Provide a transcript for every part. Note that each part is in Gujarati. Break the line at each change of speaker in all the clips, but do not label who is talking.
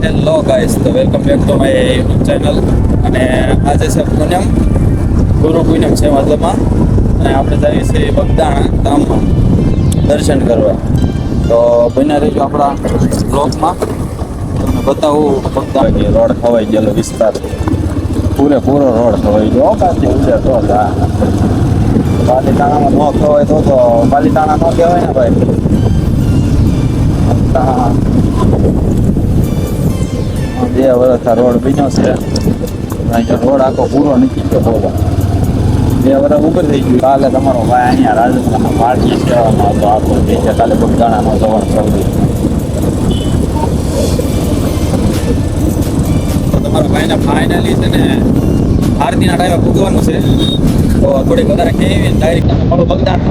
હેલો ગાઈસ, તો welcome back to my YouTube channel. અને આજે છે પૂનમ, ગુરુ પૂનમ છે મતલબમાં. અને આપણે જઈએ છીએ bagDana ગામમાં દર્શન કરવા. તો બન્યા રહીશું આપણા બ્લોકમાં. તમને બતાવું bagDana રોડ ખવાઈ ગયેલો વિસ્તાર, પૂરેપૂરો રોડ ખવાઈ ગયો. કાંથી ઉડે તો પાલીતાણામાં ન ખવાય તો પાલીતાણા ન કહેવાય ને ભાઈ. બે વર્ષ રોડ બન્યો છે. રોડ આખો પૂરો નથી ગયો. બોલો, 2 વર્ષ ઉપર થઈ ગયું. કાલે તમારો ભાઈ અહીંયા રાજસ્થાનમાં પાર્ટી સેવામાં હતો. આખો દેશ કાલે bagDanaનો જવાનું થયું. તો તમારા ભાઈને ફાઇનલી છે ને આરતીના ટાઈમે પૂગવાનું છે. તો થોડીક વધારે ખેવી ડાયરેક્ટ તમે મળો bagDana.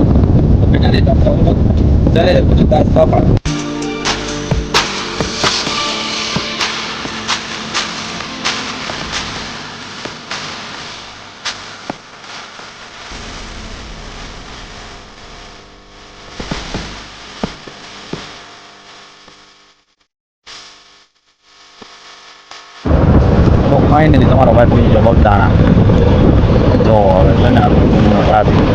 જય ગુજરાત બાપા. તો ફાઇનલી તમારો ભાઈ પહોંચી ગયો bagDana. જો હવે છે ને ટ્રાફિક.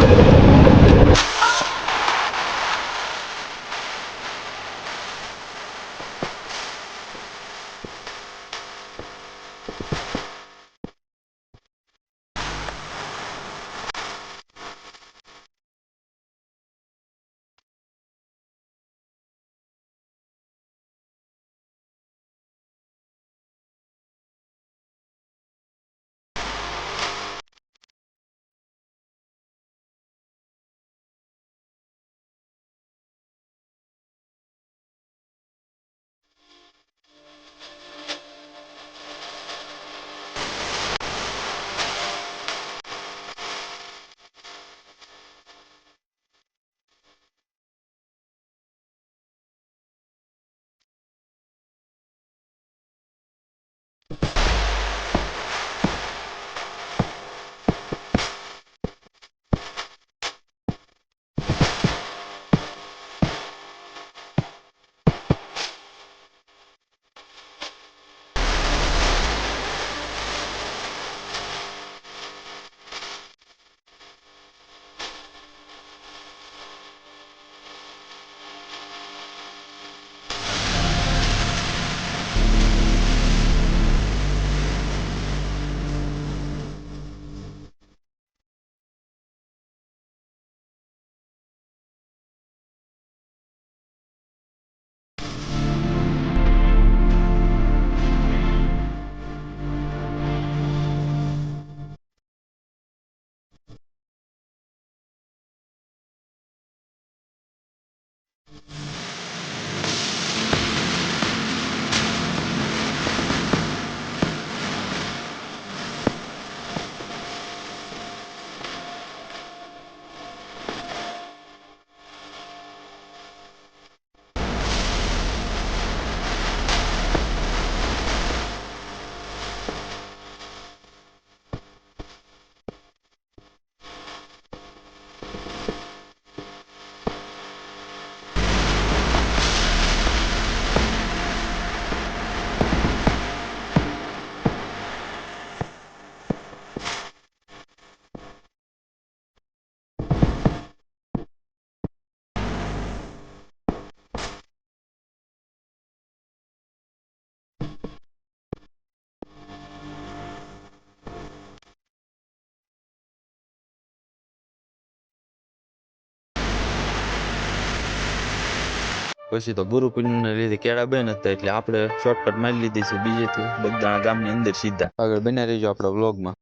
પછી તો ગુરુ પૂનમને લીધે કેળા બેન હતા, એટલે આપણે શોર્ટકટ મારી લીધી છે બીજેથી bagDana ગામની અંદર સીધા. આગળ બન્યા રહીજો આપણા વ્લોગમાં.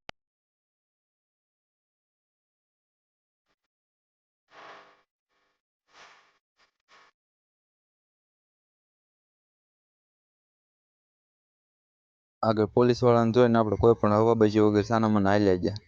આગળ પોલીસ વાળાને જોઈને આપણે કોઈ પણ હવાબાજી વગર સાના મને હાલ્યા ગયા.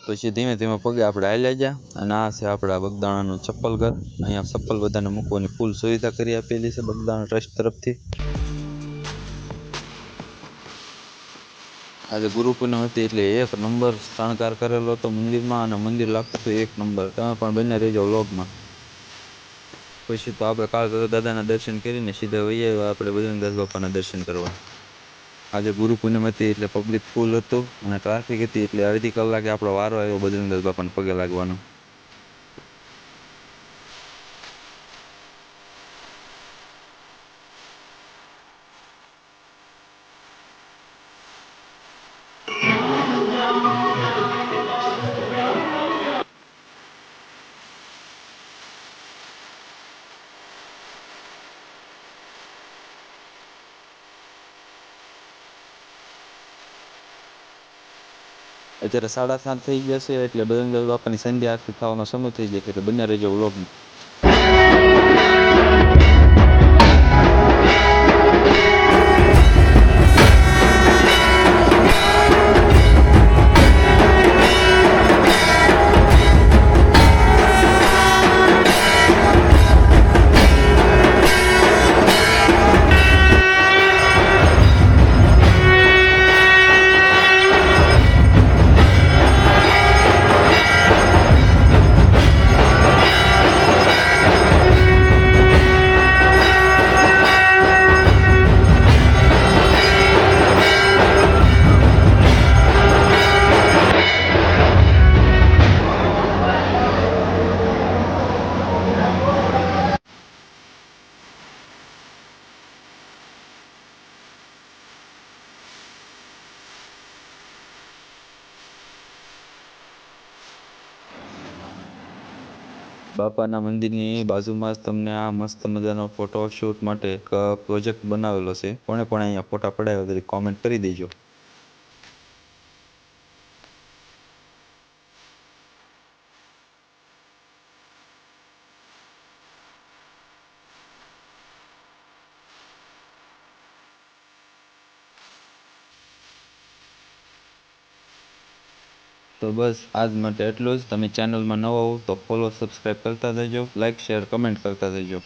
પછી ધીમે ધીમે પગે આપણે હાલ્યા ગયા અને આ છે આપણા બગદાણાનું ચપ્પલ ઘર. અહીંયા ચપ્પલ બધાને મૂકવાની ફૂલ સુવિધા કરી આપેલી છે બગદાણા ટ્રસ્ટ તરફથી. આજે ગુરુ પૂનમ હતી એટલે એક નંબર શણગાર કરેલો હતો મંદિરમાં અને મંદિર લાગતું હતું એક નંબર. તમે પણ બને રહેજો વ્લોગમાં. પછી તો આપણે કાળ દાદાના દર્શન કરીને સીધા વહી આવ્યા આપણે બજરંગદાસ બાપાના દર્શન કરવા. આજે ગુરુ પૂનમ હતી એટલે પબ્લિક ફૂલ હતું અને ટ્રાફિક હતી એટલે અડધી કલાકે આપણો વારો આવ્યો બજરંગદાસ બાપાને પગે લાગવાનો. અત્યારે 7:30 થઈ ગયા છે એટલે બજરંગદાસ બાપાની સંધ્યા આરતી થવાનો સમય થઈ જાય એટલે બને રહેજો વ્લોગમાં. બાપાના મંદિરની બાજુમાં જ તમને આ મસ્ત મજાનો ફોટોશૂટ માટે એક પ્રોજેક્ટ બનાવેલો છે. કોણે પણ અહીંયા ફોટા પડાવ્યા તરી કોમેન્ટ કરી દેજો. તો બસ આજ માટે એટલું જ. તમે ચેનલમાં નવા હો તો ફોલો સબસ્ક્રાઈબ કરતા જજો, લાઇક શેર કમેન્ટ કરતા જજો.